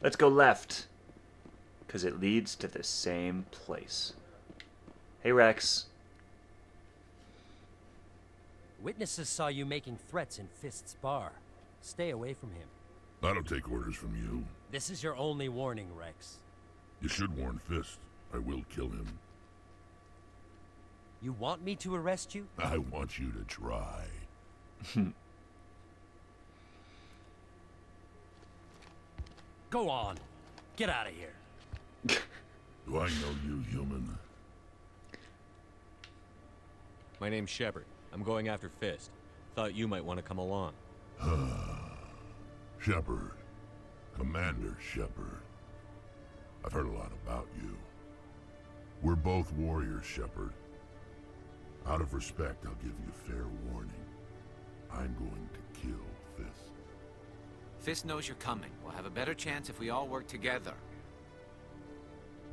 Let's go left, because it leads to the same place. Hey, Rex. Witnesses saw you making threats in Fist's bar. Stay away from him. I don't take orders from you. This is your only warning, Rex. You should warn Fist. I will kill him. You want me to arrest you? I want you to try. Go on. Get out of here. Do I know you, human? My name's Shepard. I'm going after Fist. Thought you might want to come along. Shepard. Commander Shepard. I've heard a lot about you. We're both warriors, Shepard. Out of respect, I'll give you fair warning. I'm going to kill Fist. Fist knows you're coming. We'll have a better chance if we all work together.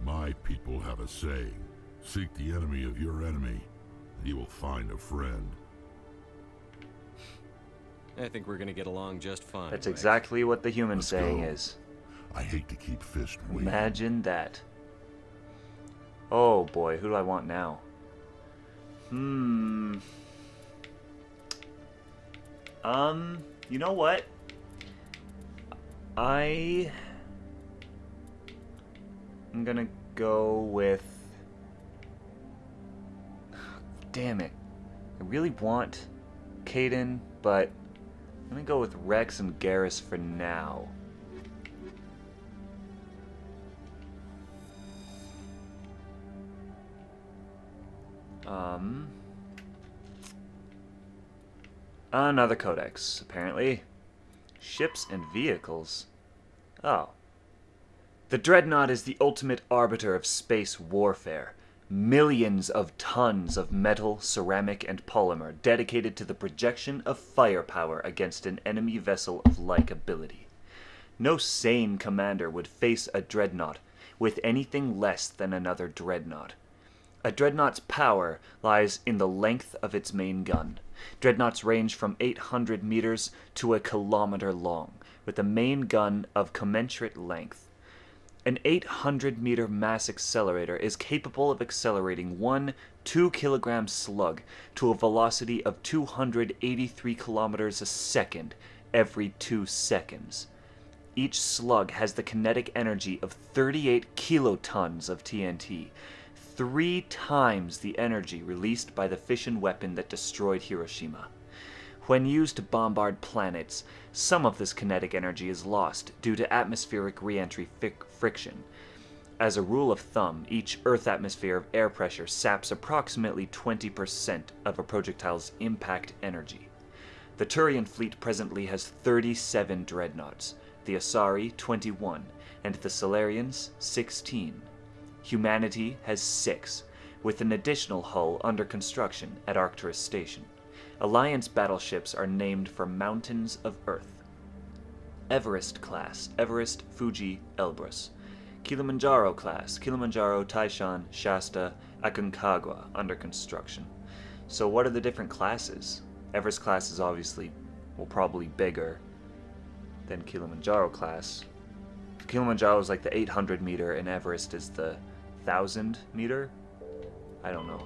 My people have a saying. Seek the enemy of your enemy, and you will find a friend. I think we're gonna get along just fine. That's Rex. exactly what the human Let's saying go. is. I hate to keep Fist waiting. Imagine that. Oh boy, who do I want now? You know what? I'm gonna go with... Damn it. I really want Caden, but I'm gonna go with Rex and Garrus for now. Another codex, apparently. Ships and vehicles. Oh. The Dreadnought is the ultimate arbiter of space warfare. Millions of tons of metal, ceramic, and polymer dedicated to the projection of firepower against an enemy vessel of like ability. No sane commander would face a Dreadnought with anything less than another Dreadnought. A Dreadnought's power lies in the length of its main gun. Dreadnoughts range from 800 meters to a kilometer long, with a main gun of commensurate length. An 800-meter mass accelerator is capable of accelerating one 2-kilogram slug to a velocity of 283 kilometers a second every 2 seconds. Each slug has the kinetic energy of 38 kilotons of TNT, 3 times the energy released by the fission weapon that destroyed Hiroshima. When used to bombard planets, some of this kinetic energy is lost due to atmospheric re-entry friction. As a rule of thumb, each Earth atmosphere of air pressure saps approximately 20% of a projectile's impact energy. The Turian fleet presently has 37 dreadnoughts, the Asari 21, and the Solarians 16. Humanity has 6, with an additional hull under construction at Arcturus Station. Alliance battleships are named for mountains of Earth. Everest class, Everest, Fuji, Elbrus. Kilimanjaro class, Kilimanjaro, Taishan, Shasta, Aconcagua, under construction. So what are the different classes? Everest class is obviously, well, probably bigger than Kilimanjaro class. Kilimanjaro is like the 800 meter and Everest is the 1,000 meter? I don't know.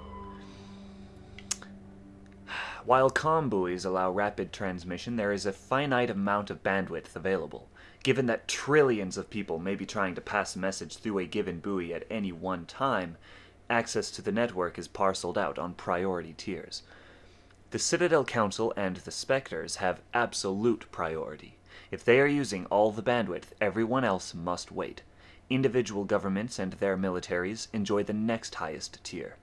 While comm buoys allow rapid transmission, there is a finite amount of bandwidth available. Given that trillions of people may be trying to pass a message through a given buoy at any one time, access to the network is parceled out on priority tiers. The Citadel Council and the Spectres have absolute priority. If they are using all the bandwidth, everyone else must wait. Individual governments and their militaries enjoy the next highest tier.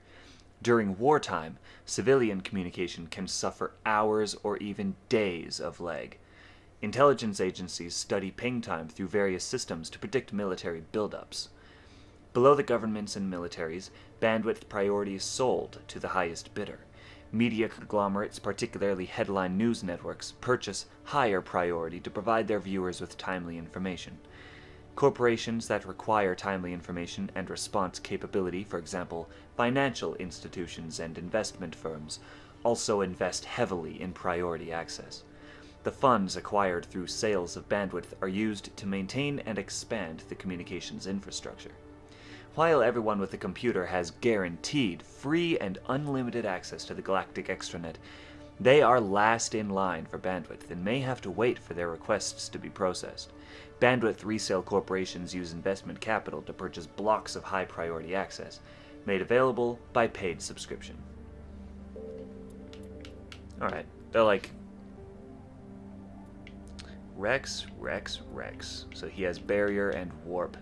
During wartime, civilian communication can suffer hours or even days of lag. Intelligence agencies study ping time through various systems to predict military buildups. Below the governments and militaries, bandwidth priority is sold to the highest bidder. Media conglomerates, particularly headline news networks, purchase higher priority to provide their viewers with timely information. Corporations that require timely information and response capability, for example, financial institutions and investment firms, also invest heavily in priority access. The funds acquired through sales of bandwidth are used to maintain and expand the communications infrastructure. While everyone with a computer has guaranteed free and unlimited access to the galactic extranet, they are last in line for bandwidth and may have to wait for their requests to be processed. Bandwidth resale corporations use investment capital to purchase blocks of high-priority access, made available by paid subscription. Alright, they're like... Rex, Rex, Rex. So he has barrier and warp.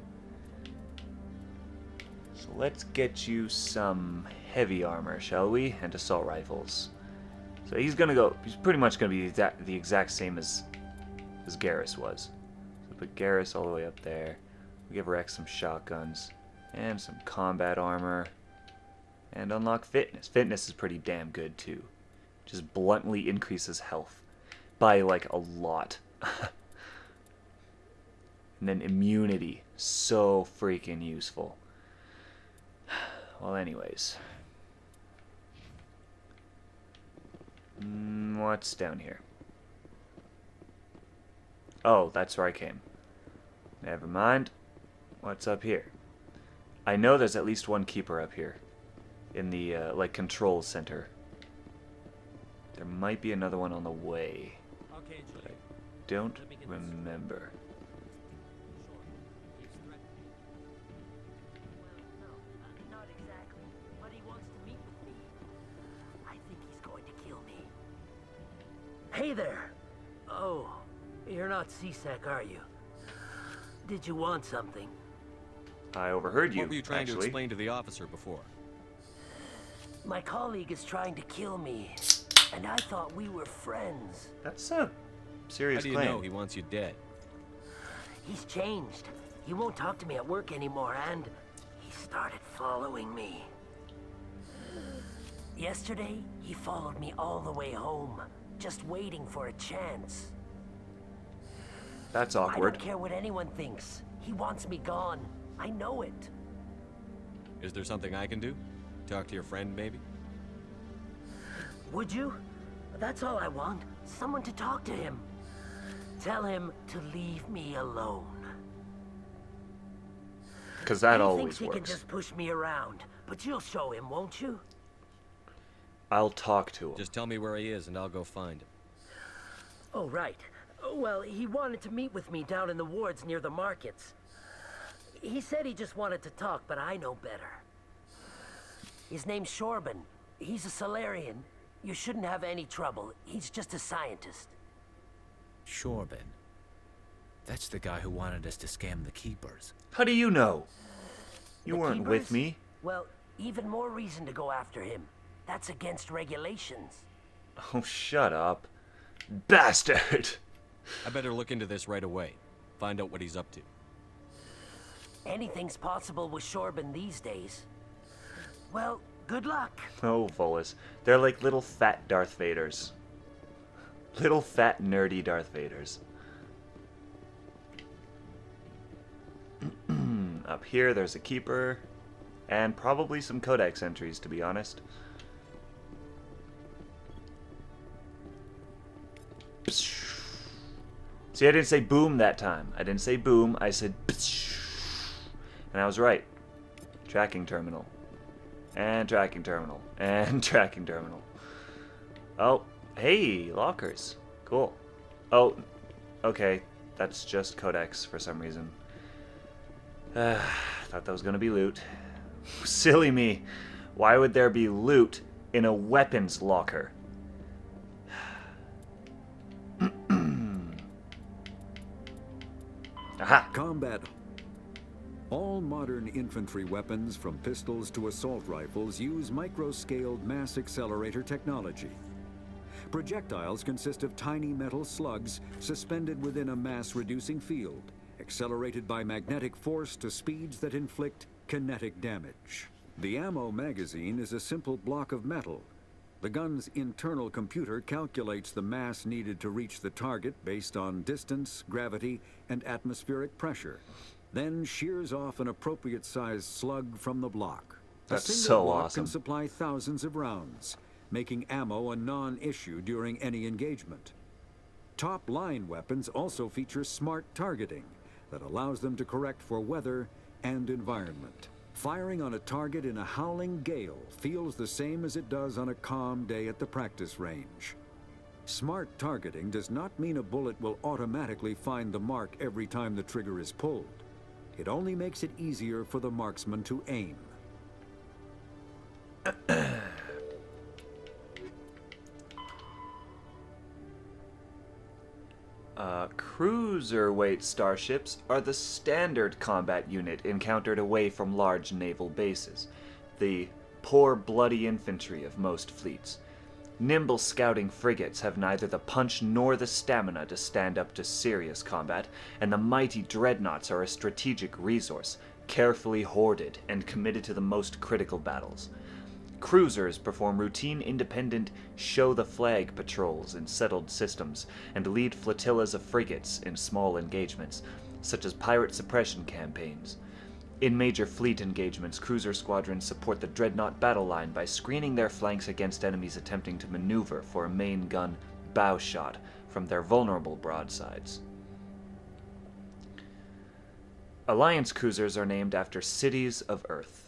So let's get you some heavy armor, shall we? And assault rifles. So he's pretty much gonna be the exact same as Garrus was. So put Garrus all the way up there. We give Rex some shotguns and some combat armor. And unlock fitness. Fitness is pretty damn good too. Just bluntly increases health by like a lot. And then immunity. So freaking useful. Well, anyways. What's down here? Oh, that's where I came. Never mind. What's up here? I know there's at least one keeper up here. In the, like, control center. There might be another one on the way. Okay, But Julie. I don't remember. Well, no, not exactly. But he wants to meet with me. I think he's going to kill me. Hey there! Oh, you're not C-Sec, are you? Did you want something? I overheard you, What were you trying actually. to explain to the officer before? My colleague is trying to kill me, and I thought we were friends. That's a How serious do you claim. know he wants you dead? He's changed. He won't talk to me at work anymore, and he started following me. Yesterday, he followed me all the way home, just waiting for a chance. That's I awkward. don't care what anyone thinks. He wants me gone. I know it. Is there something I can do? Talk to your friend, maybe? Would you? That's all I want. Someone to talk to him. Tell him to leave me alone. Because that He always thinks he can works. just push me around, but you'll show him, won't you? I'll talk to him. Just tell me where he is and I'll go find him. Oh, right. Well, he wanted to meet with me down in the wards near the markets. He said he just wanted to talk, but I know better. His name's Shorban. He's a Solarian. You shouldn't have any trouble. He's just a scientist. Shorban. That's the guy who wanted us to scam the keepers. How do you know? You The weren't with Keepers? me. Well, even more reason to go after him. That's against regulations. Oh, shut up. Bastard! I better look into this right away. Find out what he's up to. Anything's possible with Shorban these days. Well, good luck. Oh, Volus. They're like little fat Darth Vaders. Little fat nerdy Darth Vaders. Up here, there's a keeper. And probably some codex entries, to be honest. See, I didn't say boom that time. I didn't say boom, I said and I was right. Tracking terminal. And tracking terminal. And tracking terminal. Oh, hey, lockers. Cool. Oh, okay. That's just codex for some reason. Thought that was gonna be loot. Silly me. Why would there be loot in a weapons locker? Aha! Combat. All modern infantry weapons, from pistols to assault rifles, use micro-scaled mass accelerator technology. Projectiles consist of tiny metal slugs suspended within a mass-reducing field, accelerated by magnetic force to speeds that inflict kinetic damage. The ammo magazine is a simple block of metal. The gun's internal computer calculates the mass needed to reach the target based on distance, gravity, and atmospheric pressure. then shears off an appropriate-sized slug from the block. That's a single so block awesome. can supply thousands of rounds, making ammo a non-issue during any engagement. Top-line weapons also feature smart targeting that allows them to correct for weather and environment. Firing on a target in a howling gale feels the same as it does on a calm day at the practice range. Smart targeting does not mean a bullet will automatically find the mark every time the trigger is pulled. It only makes it easier for the marksman to aim. Cruiserweight starships are the standard combat unit encountered away from large naval bases, the poor bloody infantry of most fleets. Nimble scouting frigates have neither the punch nor the stamina to stand up to serious combat, and the mighty dreadnoughts are a strategic resource, carefully hoarded and committed to the most critical battles. Cruisers perform routine independent show-the-flag patrols in settled systems and lead flotillas of frigates in small engagements, such as pirate suppression campaigns. In major fleet engagements, cruiser squadrons support the dreadnought battle line by screening their flanks against enemies attempting to maneuver for a main gun bow shot from their vulnerable broadsides. Alliance cruisers are named after cities of Earth.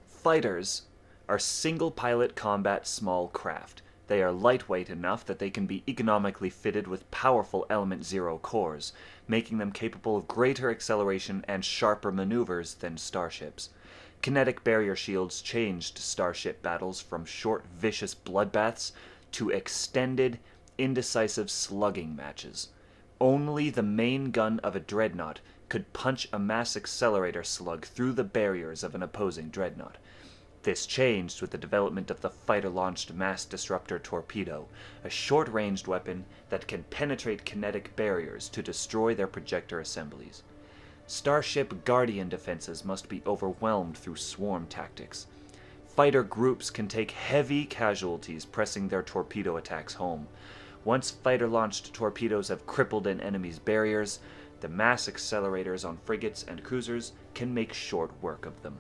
Fighters are single-pilot combat small craft. They are lightweight enough that they can be economically fitted with powerful Element Zero cores, making them capable of greater acceleration and sharper maneuvers than starships. Kinetic barrier shields changed starship battles from short, vicious bloodbaths to extended, indecisive slugging matches. Only the main gun of a dreadnought could punch a mass accelerator slug through the barriers of an opposing dreadnought. This changed with the development of the fighter-launched mass disruptor torpedo, a short-ranged weapon that can penetrate kinetic barriers to destroy their projector assemblies. Starship Guardian defenses must be overwhelmed through swarm tactics. Fighter groups can take heavy casualties pressing their torpedo attacks home. Once fighter-launched torpedoes have crippled an enemy's barriers, the mass accelerators on frigates and cruisers can make short work of them.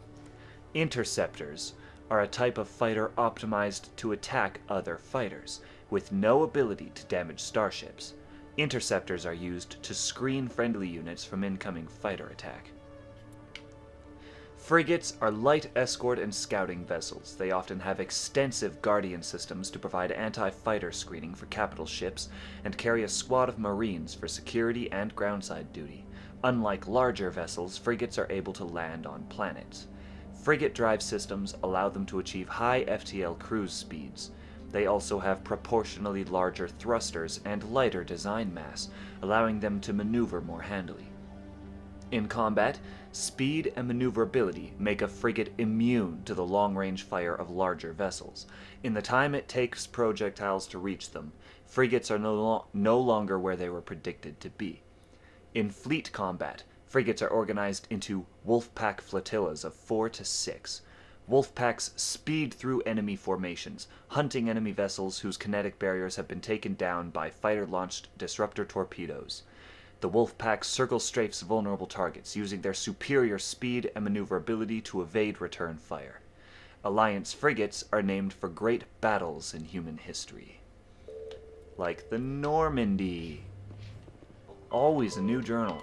Interceptors are a type of fighter optimized to attack other fighters, with no ability to damage starships. Interceptors are used to screen friendly units from incoming fighter attack. Frigates are light escort and scouting vessels. They often have extensive Guardian systems to provide anti-fighter screening for capital ships and carry a squad of Marines for security and groundside duty. Unlike larger vessels, frigates are able to land on planets. Frigate drive systems allow them to achieve high FTL cruise speeds. They also have proportionally larger thrusters and lighter design mass, allowing them to maneuver more handily. In combat, speed and maneuverability make a frigate immune to the long-range fire of larger vessels. In the time it takes projectiles to reach them, frigates are no longer where they were predicted to be. In fleet combat, frigates are organized into wolf-pack flotillas of 4 to 6. Wolf-packs speed through enemy formations, hunting enemy vessels whose kinetic barriers have been taken down by fighter-launched disruptor torpedoes. The wolf-pack circle strafes vulnerable targets, using their superior speed and maneuverability to evade return fire. Alliance frigates are named for great battles in human history, like the Normandy. Always a new journal.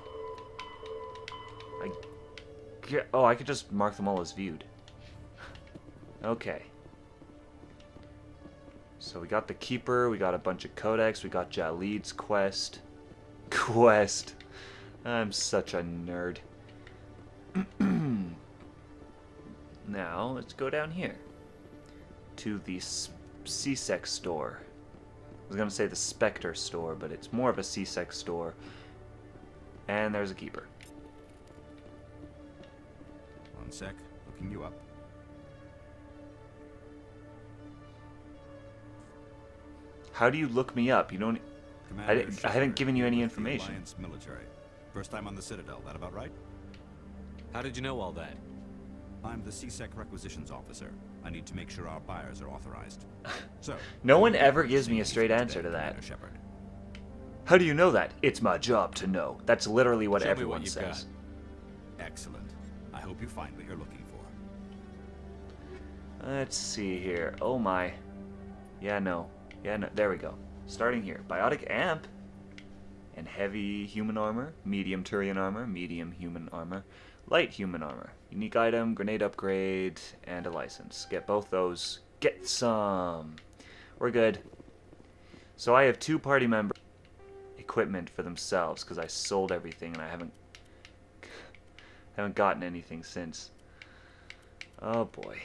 I could just mark them all as viewed. Okay. So we got the Keeper, we got a bunch of codex, we got Jalid's quest. I'm such a nerd. Now, let's go down here. To the CSEC store. I was gonna say the Spectre store, but it's more of a CSEC store. And there's a Keeper. One sec, looking you up. How do you look me up? You don't... I haven't given you any information. Alliance military. First time on the Citadel, that about right? How did you know all that? I'm the CSEC requisitions officer. I need to make sure our buyers are authorized. So, no one ever gives me a straight answer to that. Shepard. How do you know that? It's my job to know. That's literally what Show me everyone what you've says. Excellent. I hope you find what you're looking for. Let's see here. Oh my. Yeah, no. There we go. Starting here. Biotic amp. And heavy human armor. Medium Turian armor. Medium human armor. Light human armor. Unique item. Grenade upgrade. And a license. Get both those. Get some. We're good. So I have 2 party members. Equipment for themselves. Because I sold everything and I haven't gotten anything since. Oh boy.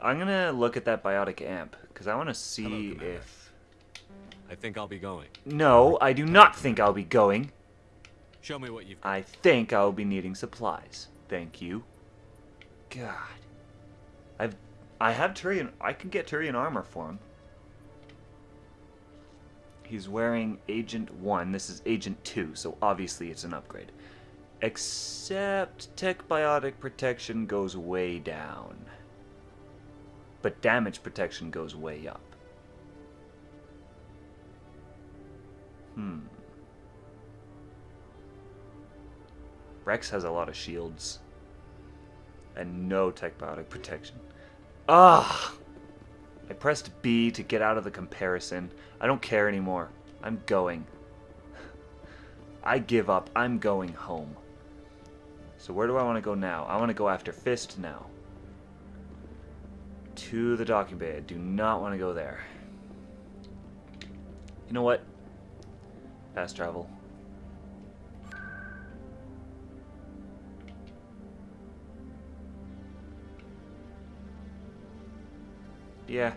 I'm gonna look at that biotic amp because I want to see Hello, Commander. if. I think I'll be going. No, I do not think I'll be going. Show me what you've. I think I'll be needing supplies. Thank you. God, I have Turian. I can get Turian armor for him. He's wearing Agent 1. This is Agent 2, so obviously it's an upgrade. Except Tech Biotic Protection goes way down. But damage protection goes way up. Rex has a lot of shields. And no tech biotic protection. Ah! I pressed B to get out of the comparison. I don't care anymore. I'm going. I give up. I'm going home. So where do I want to go now? I want to go after Fist now. To the docking bay. I do not want to go there. You know what? Fast travel. Yeah,